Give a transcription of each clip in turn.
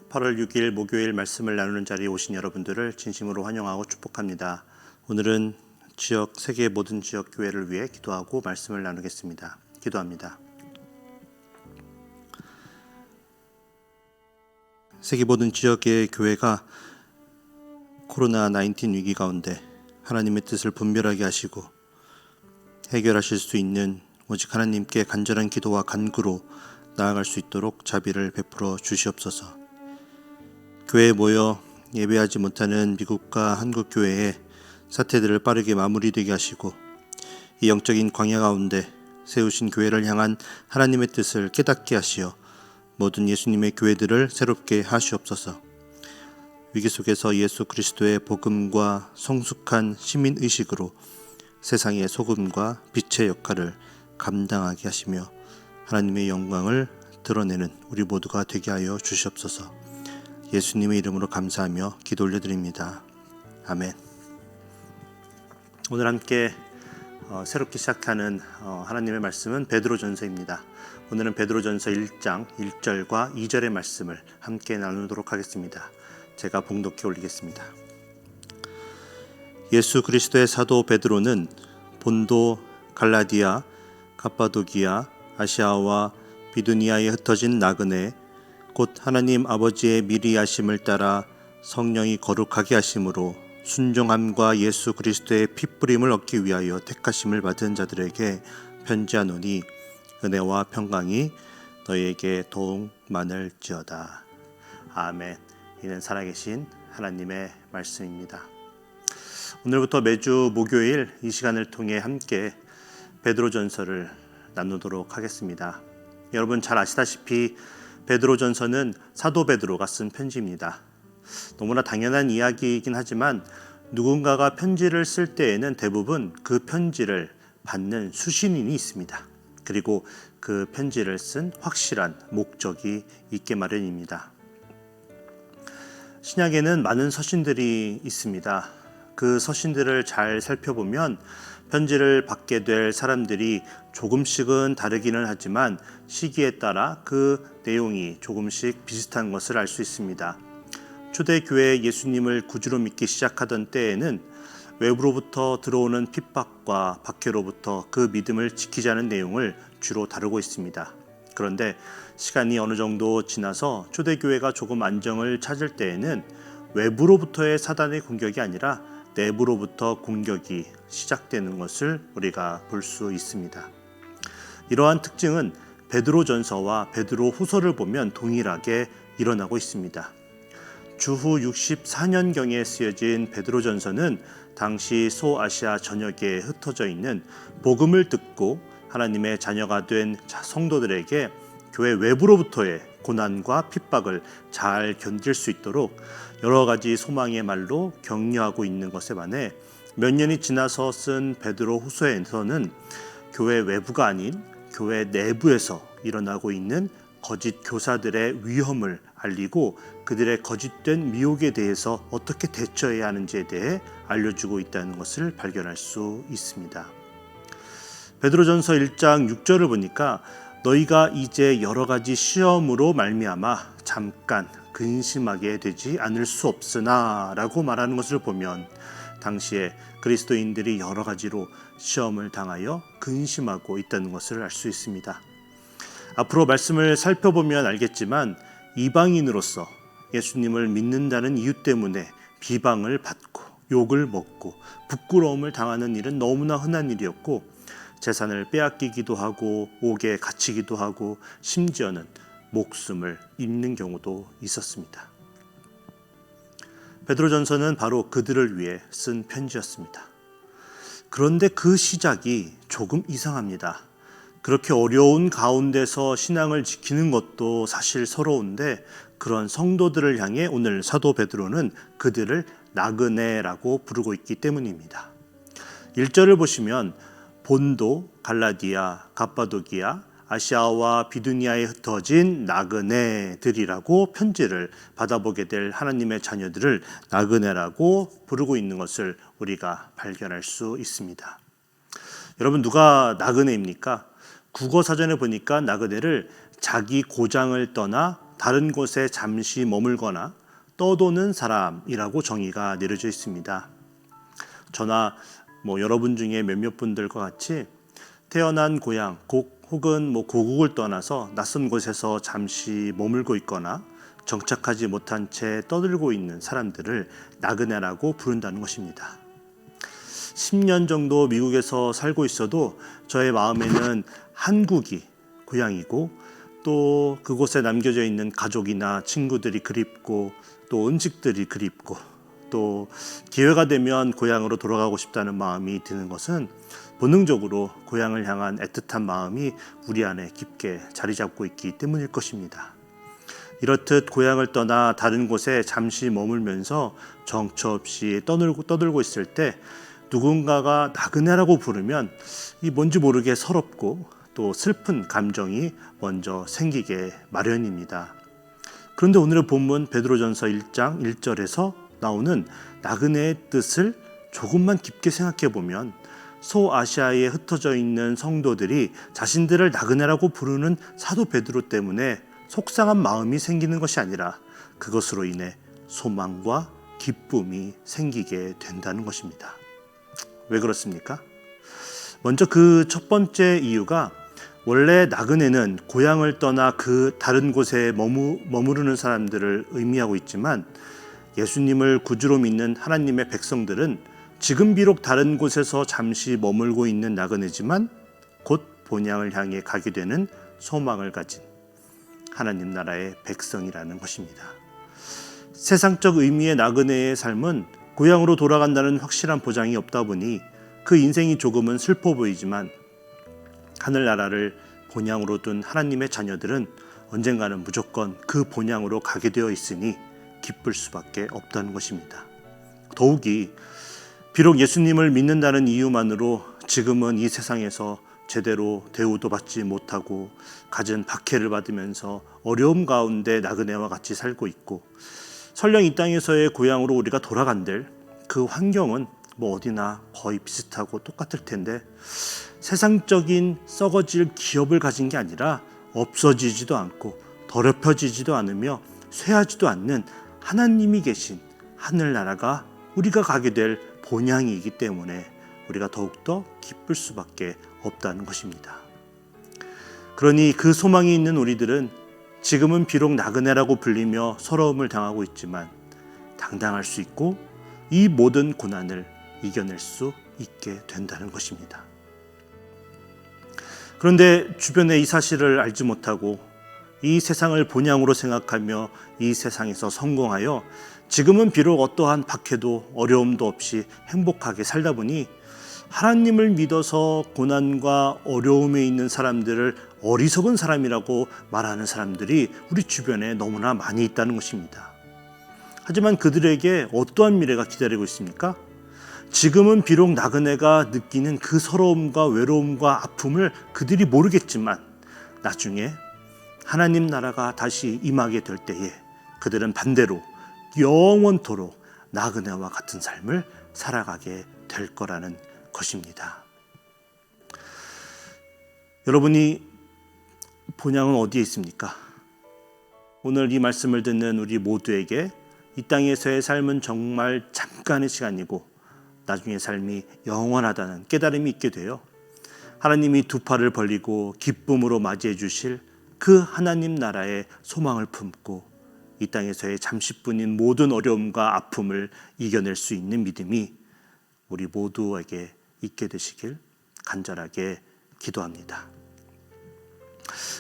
8월 6일 목요일 말씀을 나누는 자리에 오신 여러분들을 진심으로 환영하고 축복합니다. 오늘은 세계 모든 지역 교회를 위해 기도하고 말씀을 나누겠습니다. 기도합니다. 세계 모든 지역의 교회가 코로나19 위기 가운데 하나님의 뜻을 분별하게 하시고 해결하실 수 있는 오직 하나님께 간절한 기도와 간구로 나아갈 수 있도록 자비를 베풀어 주시옵소서. 교회에 모여 예배하지 못하는 미국과 한국 교회의 사태들을 빠르게 마무리되게 하시고 이 영적인 광야 가운데 세우신 교회를 향한 하나님의 뜻을 깨닫게 하시어 모든 예수님의 교회들을 새롭게 하시옵소서. 위기 속에서 예수 그리스도의 복음과 성숙한 시민의식으로 세상의 소금과 빛의 역할을 감당하게 하시며 하나님의 영광을 드러내는 우리 모두가 되게 하여 주시옵소서. 예수님의 이름으로 감사하며 기도 올려드립니다. 아멘. 오늘 함께 새롭게 시작하는 하나님의 말씀은 베드로전서입니다. 오늘은 베드로전서 1장 1절과 2절의 말씀을 함께 나누도록 하겠습니다. 제가 봉독해 올리겠습니다. 예수 그리스도의 사도 베드로는 본도, 갈라디아, 갑바도기아, 아시아와 비두니아에 흩어진 나그네 곧 하나님 아버지의 미리 하심을 따라 성령이 거룩하게 하심으로 순종함과 예수 그리스도의 핏부림을 얻기 위하여 택하심을 받은 자들에게 편지하노니 은혜와 평강이 너희에게 더욱 많을지어다. 아멘. 이는 살아계신 하나님의 말씀입니다. 오늘부터 매주 목요일 이 시간을 통해 함께 베드로전서를 나누도록 하겠습니다. 여러분 잘 아시다시피 베드로전서는 사도 베드로가 쓴 편지입니다. 너무나 당연한 이야기이긴 하지만 누군가가 편지를 쓸 때에는 대부분 그 편지를 받는 수신인이 있습니다. 그리고 그 편지를 쓴 확실한 목적이 있게 마련입니다. 신약에는 많은 서신들이 있습니다. 그 서신들을 잘 살펴보면 편지를 받게 될 사람들이 조금씩은 다르기는 하지만 시기에 따라 그 내용이 조금씩 비슷한 것을 알 수 있습니다. 초대교회 예수님을 구주로 믿기 시작하던 때에는 외부로부터 들어오는 핍박과 박해로부터 그 믿음을 지키자는 내용을 주로 다루고 있습니다. 그런데 시간이 어느 정도 지나서 초대교회가 조금 안정을 찾을 때에는 외부로부터의 사단의 공격이 아니라 내부로부터 공격이 시작되는 것을 우리가 볼 수 있습니다. 이러한 특징은 베드로전서와 베드로후서를 보면 동일하게 일어나고 있습니다. 주후 64년경에 쓰여진 베드로전서는 당시 소아시아 전역에 흩어져 있는 복음을 듣고 하나님의 자녀가 된 성도들에게 교회 외부로부터의 고난과 핍박을 잘 견딜 수 있도록 여러 가지 소망의 말로 격려하고 있는 것에 반해 몇 년이 지나서 쓴 베드로후서에서는 교회 외부가 아닌 교회 내부에서 일어나고 있는 거짓 교사들의 위험을 알리고 그들의 거짓된 미혹에 대해서 어떻게 대처해야 하는지에 대해 알려주고 있다는 것을 발견할 수 있습니다. 베드로전서 1장 6절을 보니까 너희가 이제 여러 가지 시험으로 말미암아 잠깐 근심하게 되지 않을 수 없으나 라고 말하는 것을 보면 당시에 그리스도인들이 여러 가지로 시험을 당하여 근심하고 있다는 것을 알 수 있습니다. 앞으로 말씀을 살펴보면 알겠지만 이방인으로서 예수님을 믿는다는 이유 때문에 비방을 받고 욕을 먹고 부끄러움을 당하는 일은 너무나 흔한 일이었고 재산을 빼앗기기도 하고 옥에 갇히기도 하고 심지어는 목숨을 잃는 경우도 있었습니다. 베드로전서는 바로 그들을 위해 쓴 편지였습니다. 그런데 그 시작이 조금 이상합니다. 그렇게 어려운 가운데서 신앙을 지키는 것도 사실 서러운데 그런 성도들을 향해 오늘 사도 베드로는 그들을 나그네라고 부르고 있기 때문입니다. 1절을 보시면 본도, 갈라디아, 갑바도기아, 아시아와 비두니아에 흩어진 나그네들이라고 편지를 받아보게 될 하나님의 자녀들을 나그네라고 부르고 있는 것을 우리가 발견할 수 있습니다. 여러분 누가 나그네입니까? 국어사전에 보니까 나그네를 자기 고장을 떠나 다른 곳에 잠시 머물거나 떠도는 사람이라고 정의가 내려져 있습니다. 저나 여러분 중에 몇몇 분들과 같이 태어난 고향 혹은 고국을 떠나서 낯선 곳에서 잠시 머물고 있거나 정착하지 못한 채 떠들고 있는 사람들을 나그네라고 부른다는 것입니다. 10년 정도 미국에서 살고 있어도 저의 마음에는 한국이 고향이고 또 그곳에 남겨져 있는 가족이나 친구들이 그립고 또 음식들이 그립고 또 기회가 되면 고향으로 돌아가고 싶다는 마음이 드는 것은 본능적으로 고향을 향한 애틋한 마음이 우리 안에 깊게 자리 잡고 있기 때문일 것입니다. 이렇듯 고향을 떠나 다른 곳에 잠시 머물면서 정처 없이 떠들고 있을 때 누군가가 나그네라고 부르면 이 뭔지 모르게 서럽고 또 슬픈 감정이 먼저 생기게 마련입니다. 그런데 오늘의 본문 베드로전서 1장 1절에서 나오는 나그네의 뜻을 조금만 깊게 생각해 보면 소아시아에 흩어져 있는 성도들이 자신들을 나그네라고 부르는 사도 베드로 때문에 속상한 마음이 생기는 것이 아니라 그것으로 인해 소망과 기쁨이 생기게 된다는 것입니다. 왜 그렇습니까? 먼저 그 첫 번째 이유가 원래 나그네는 고향을 떠나 그 다른 곳에 머무르는 사람들을 의미하고 있지만 예수님을 구주로 믿는 하나님의 백성들은 지금 비록 다른 곳에서 잠시 머물고 있는 나그네지만 곧 본향을 향해 가게 되는 소망을 가진 하나님 나라의 백성이라는 것입니다. 세상적 의미의 나그네의 삶은 고향으로 돌아간다는 확실한 보장이 없다 보니 그 인생이 조금은 슬퍼 보이지만 하늘나라를 본향으로 둔 하나님의 자녀들은 언젠가는 무조건 그 본향으로 가게 되어 있으니 기쁠 수밖에 없다는 것입니다. 더욱이 비록 예수님을 믿는다는 이유만으로 지금은 이 세상에서 제대로 대우도 받지 못하고 갖은 박해를 받으면서 어려움 가운데 나그네와 같이 살고 있고 설령 이 땅에서의 고향으로 우리가 돌아간들 그 환경은 어디나 거의 비슷하고 똑같을 텐데 세상적인 썩어질 기업을 가진 게 아니라 없어지지도 않고 더럽혀지지도 않으며 쇠하지도 않는 하나님이 계신 하늘나라가 우리가 가게 될 본향이기 때문에 우리가 더욱더 기쁠 수밖에 없다는 것입니다. 그러니 그 소망이 있는 우리들은 지금은 비록 나그네라고 불리며 서러움을 당하고 있지만 당당할 수 있고 이 모든 고난을 이겨낼 수 있게 된다는 것입니다. 그런데 주변에 이 사실을 알지 못하고 이 세상을 본향으로 생각하며 이 세상에서 성공하여 지금은 비록 어떠한 박해도 어려움도 없이 행복하게 살다 보니 하나님을 믿어서 고난과 어려움에 있는 사람들을 어리석은 사람이라고 말하는 사람들이 우리 주변에 너무나 많이 있다는 것입니다. 하지만 그들에게 어떠한 미래가 기다리고 있습니까? 지금은 비록 나그네가 느끼는 그 서러움과 외로움과 아픔을 그들이 모르겠지만 나중에 하나님 나라가 다시 임하게 될 때에 그들은 반대로 영원토록 나그네와 같은 삶을 살아가게 될 거라는 것입니다. 여러분이 본향은 어디에 있습니까? 오늘 이 말씀을 듣는 우리 모두에게 이 땅에서의 삶은 정말 잠깐의 시간이고 나중에 삶이 영원하다는 깨달음이 있게 되어 하나님이 두 팔을 벌리고 기쁨으로 맞이해 주실 그 하나님 나라의 소망을 품고 이 땅에서의 잠시뿐인 모든 어려움과 아픔을 이겨낼 수 있는 믿음이 우리 모두에게 있게 되시길 간절하게 기도합니다.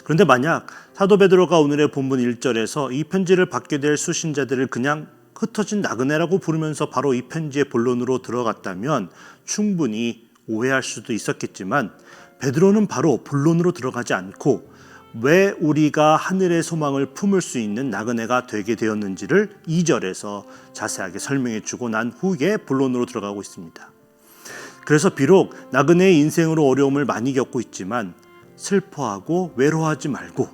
그런데 만약 사도 베드로가 오늘의 본문 1절에서 이 편지를 받게 될 수신자들을 그냥 흩어진 나그네라고 부르면서 바로 이 편지의 본론으로 들어갔다면 충분히 오해할 수도 있었겠지만 베드로는 바로 본론으로 들어가지 않고 왜 우리가 하늘의 소망을 품을 수 있는 나그네가 되게 되었는지를 2절에서 자세하게 설명해 주고 난 후에 본론으로 들어가고 있습니다. 그래서 비록 나그네의 인생으로 어려움을 많이 겪고 있지만 슬퍼하고 외로워하지 말고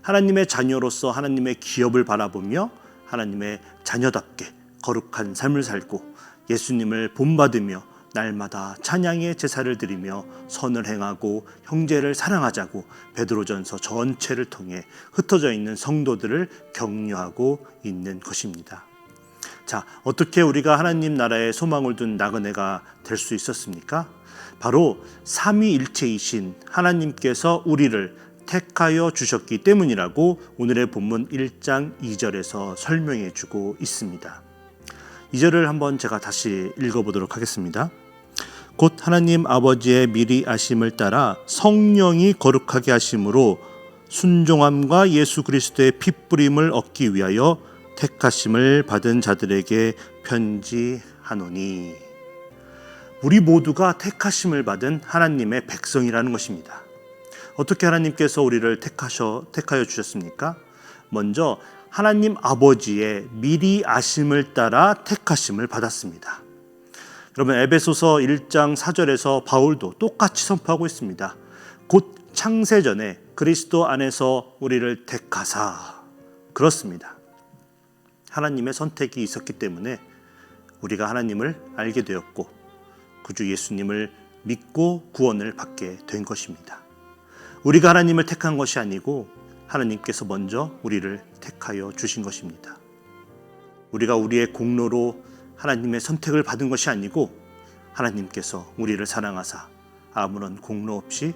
하나님의 자녀로서 하나님의 기업을 바라보며 하나님의 자녀답게 거룩한 삶을 살고 예수님을 본받으며 날마다 찬양의 제사를 드리며 선을 행하고 형제를 사랑하자고 베드로전서 전체를 통해 흩어져 있는 성도들을 격려하고 있는 것입니다. 자, 어떻게 우리가 하나님 나라에 소망을 둔 나그네가 될 수 있었습니까? 바로 삼위일체이신 하나님께서 우리를 택하여 주셨기 때문이라고 오늘의 본문 1장 2절에서 설명해 주고 있습니다. 2절을 한번 제가 다시 읽어보도록 하겠습니다. 곧 하나님 아버지의 미리 아심을 따라 성령이 거룩하게 하심으로 순종함과 예수 그리스도의 핏부림을 얻기 위하여 택하심을 받은 자들에게 편지하노니. 우리 모두가 택하심을 받은 하나님의 백성이라는 것입니다. 어떻게 하나님께서 우리를 택하여 주셨습니까? 먼저 하나님 아버지의 미리 아심을 따라 택하심을 받았습니다. 여러분, 에베소서 1장 4절에서 바울도 똑같이 선포하고 있습니다. 곧 창세전에 그리스도 안에서 우리를 택하사. 그렇습니다. 하나님의 선택이 있었기 때문에 우리가 하나님을 알게 되었고 구주 예수님을 믿고 구원을 받게 된 것입니다. 우리가 하나님을 택한 것이 아니고 하나님께서 먼저 우리를 택하여 주신 것입니다. 우리가 우리의 공로로 하나님의 선택을 받은 것이 아니고 하나님께서 우리를 사랑하사 아무런 공로 없이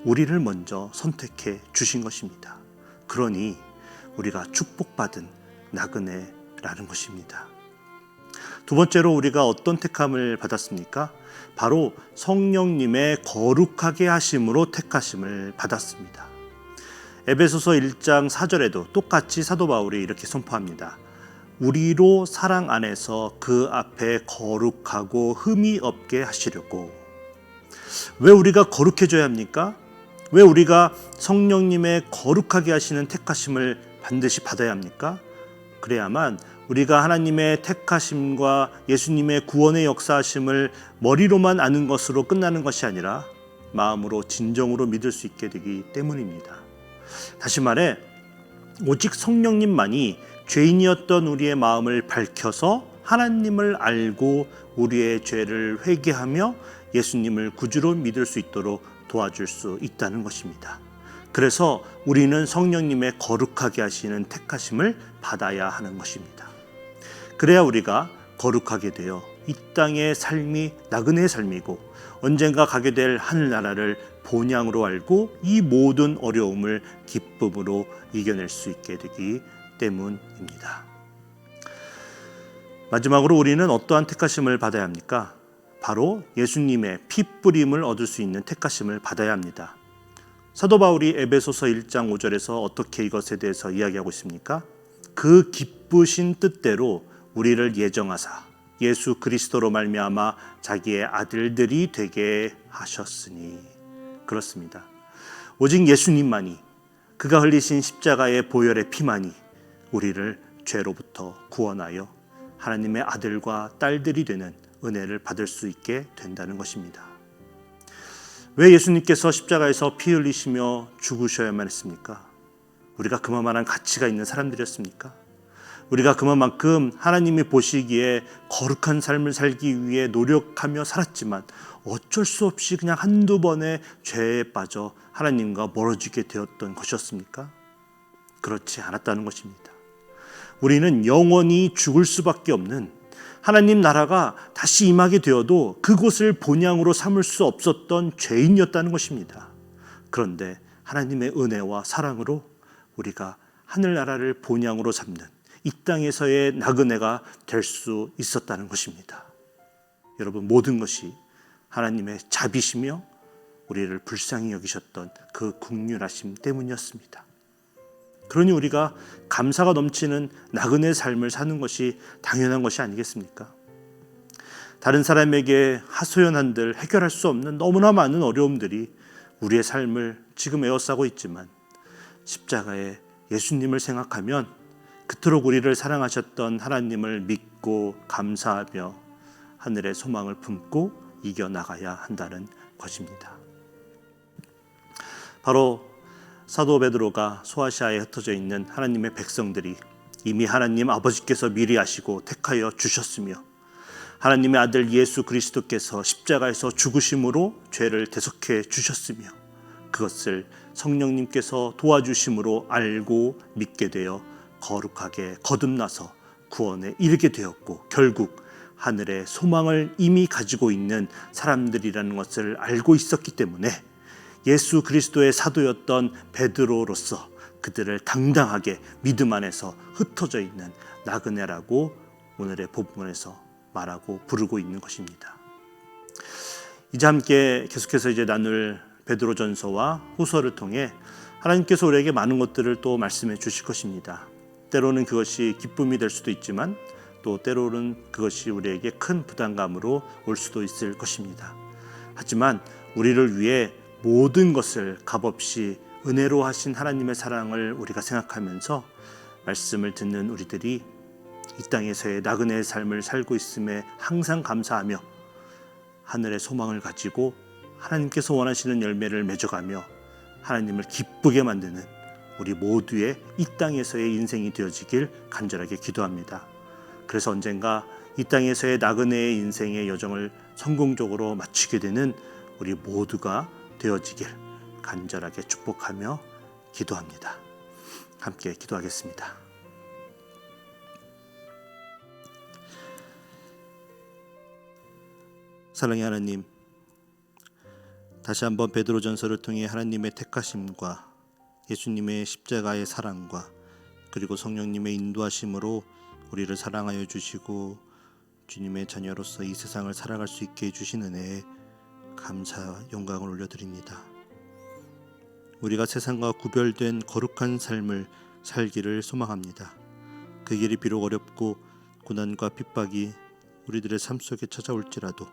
우리를 먼저 선택해 주신 것입니다. 그러니 우리가 축복받은 나그네라는 것입니다. 두 번째로 우리가 어떤 택함을 받았습니까? 바로 성령님의 거룩하게 하심으로 택하심을 받았습니다. 에베소서 1장 4절에도 똑같이 사도 바울이 이렇게 선포합니다. 우리로 사랑 안에서 그 앞에 거룩하고 흠이 없게 하시려고. 왜 우리가 거룩해져야 합니까? 왜 우리가 성령님의 거룩하게 하시는 택하심을 반드시 받아야 합니까? 그래야만 우리가 하나님의 택하심과 예수님의 구원의 역사하심을 머리로만 아는 것으로 끝나는 것이 아니라 마음으로 진정으로 믿을 수 있게 되기 때문입니다. 다시 말해, 오직 성령님만이 죄인이었던 우리의 마음을 밝혀서 하나님을 알고 우리의 죄를 회개하며 예수님을 구주로 믿을 수 있도록 도와줄 수 있다는 것입니다. 그래서 우리는 성령님의 거룩하게 하시는 택하심을 받아야 하는 것입니다. 그래야 우리가 거룩하게 되어 이 땅의 삶이 나그네의 삶이고 언젠가 가게 될 하늘나라를 본향으로 알고 이 모든 어려움을 기쁨으로 이겨낼 수 있게 되기 때문입니다. 마지막으로 우리는 어떠한 택하심을 받아야 합니까? 바로 예수님의 핏부림을 얻을 수 있는 택하심을 받아야 합니다. 사도 바울이 에베소서 1장 5절에서 어떻게 이것에 대해서 이야기하고 있습니까? 그 기쁘신 뜻대로 우리를 예정하사 예수 그리스도로 말미암아 자기의 아들들이 되게 하셨으니. 그렇습니다. 오직 예수님만이, 그가 흘리신 십자가의 보혈의 피만이 우리를 죄로부터 구원하여 하나님의 아들과 딸들이 되는 은혜를 받을 수 있게 된다는 것입니다. 왜 예수님께서 십자가에서 피 흘리시며 죽으셔야만 했습니까? 우리가 그만한 가치가 있는 사람들이었습니까? 우리가 그만큼 하나님이 보시기에 거룩한 삶을 살기 위해 노력하며 살았지만 어쩔 수 없이 그냥 한두 번의 죄에 빠져 하나님과 멀어지게 되었던 것이었습니까? 그렇지 않았다는 것입니다. 우리는 영원히 죽을 수밖에 없는, 하나님 나라가 다시 임하게 되어도 그곳을 본향으로 삼을 수 없었던 죄인이었다는 것입니다. 그런데 하나님의 은혜와 사랑으로 우리가 하늘나라를 본향으로 삼는 이 땅에서의 나그네가 될 수 있었다는 것입니다. 여러분, 모든 것이 하나님의 자비시며 우리를 불쌍히 여기셨던 그 긍휼하심 때문이었습니다. 그러니 우리가 감사가 넘치는 나그네의 삶을 사는 것이 당연한 것이 아니겠습니까? 다른 사람에게 하소연한들 해결할 수 없는 너무나 많은 어려움들이 우리의 삶을 지금 에워싸고 있지만 십자가에 예수님을 생각하면 그토록 우리를 사랑하셨던 하나님을 믿고 감사하며 하늘의 소망을 품고 이겨나가야 한다는 것입니다. 바로 사도 베드로가 소아시아에 흩어져 있는 하나님의 백성들이 이미 하나님 아버지께서 미리 아시고 택하여 주셨으며 하나님의 아들 예수 그리스도께서 십자가에서 죽으심으로 죄를 대속해 주셨으며 그것을 성령님께서 도와주심으로 알고 믿게 되어 거룩하게 거듭나서 구원에 이르게 되었고 결국 하늘의 소망을 이미 가지고 있는 사람들이라는 것을 알고 있었기 때문에 예수 그리스도의 사도였던 베드로로서 그들을 당당하게 믿음 안에서 흩어져 있는 나그네라고 오늘의 본문에서 말하고 부르고 있는 것입니다. 이제 함께 계속해서 나눌 베드로전서와 후서를 통해 하나님께서 우리에게 많은 것들을 또 말씀해 주실 것입니다. 때로는 그것이 기쁨이 될 수도 있지만 또 때로는 그것이 우리에게 큰 부담감으로 올 수도 있을 것입니다. 하지만 우리를 위해 모든 것을 값없이 은혜로 하신 하나님의 사랑을 우리가 생각하면서 말씀을 듣는 우리들이 이 땅에서의 나그네의 삶을 살고 있음에 항상 감사하며 하늘의 소망을 가지고 하나님께서 원하시는 열매를 맺어가며 하나님을 기쁘게 만드는 우리 모두의 이 땅에서의 인생이 되어지길 간절하게 기도합니다. 그래서 언젠가 이 땅에서의 나그네의 인생의 여정을 성공적으로 마치게 되는 우리 모두가 되어지길 간절하게 축복하며 기도합니다. 함께 기도하겠습니다. 사랑의 하나님, 다시 한번 베드로전서를 통해 하나님의 택하심과 예수님의 십자가의 사랑과 그리고 성령님의 인도하심으로 우리를 사랑하여 주시고 주님의 자녀로서 이 세상을 살아갈 수 있게 해주신 은혜에 감사와 영광을 올려드립니다. 우리가 세상과 구별된 거룩한 삶을 살기를 소망합니다. 그 길이 비록 어렵고 고난과 핍박이 우리들의 삶 속에 찾아올지라도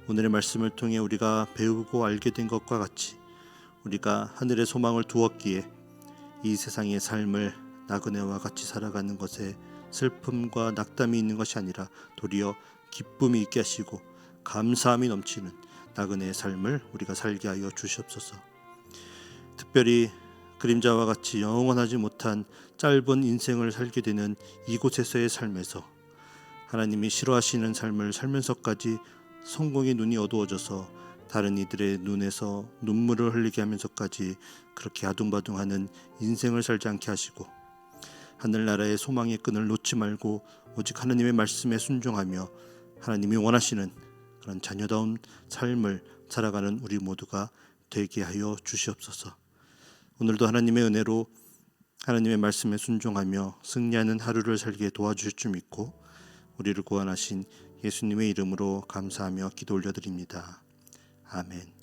오늘의 말씀을 통해 우리가 배우고 알게 된 것과 같이 우리가 하늘의 소망을 두었기에 이 세상의 삶을 나그네와 같이 살아가는 것에 슬픔과 낙담이 있는 것이 아니라 도리어 기쁨이 있게 하시고 감사함이 넘치는 나그네의 삶을 우리가 살게 하여 주시옵소서. 특별히 그림자와 같이 영원하지 못한 짧은 인생을 살게 되는 이곳에서의 삶에서 하나님이 싫어하시는 삶을 살면서까지 성공의 눈이 어두워져서 다른 이들의 눈에서 눈물을 흘리게 하면서까지 그렇게 아둥바둥하는 인생을 살지 않게 하시고 하늘나라의 소망의 끈을 놓지 말고 오직 하나님의 말씀에 순종하며 하나님이 원하시는 그런 자녀다운 삶을 살아가는 우리 모두가 되게 하여 주시옵소서. 오늘도 하나님의 은혜로 하나님의 말씀에 순종하며 승리하는 하루를 살게 도와주실 줄 믿고 우리를 구원하신 예수님의 이름으로 감사하며 기도 올려드립니다. 아멘.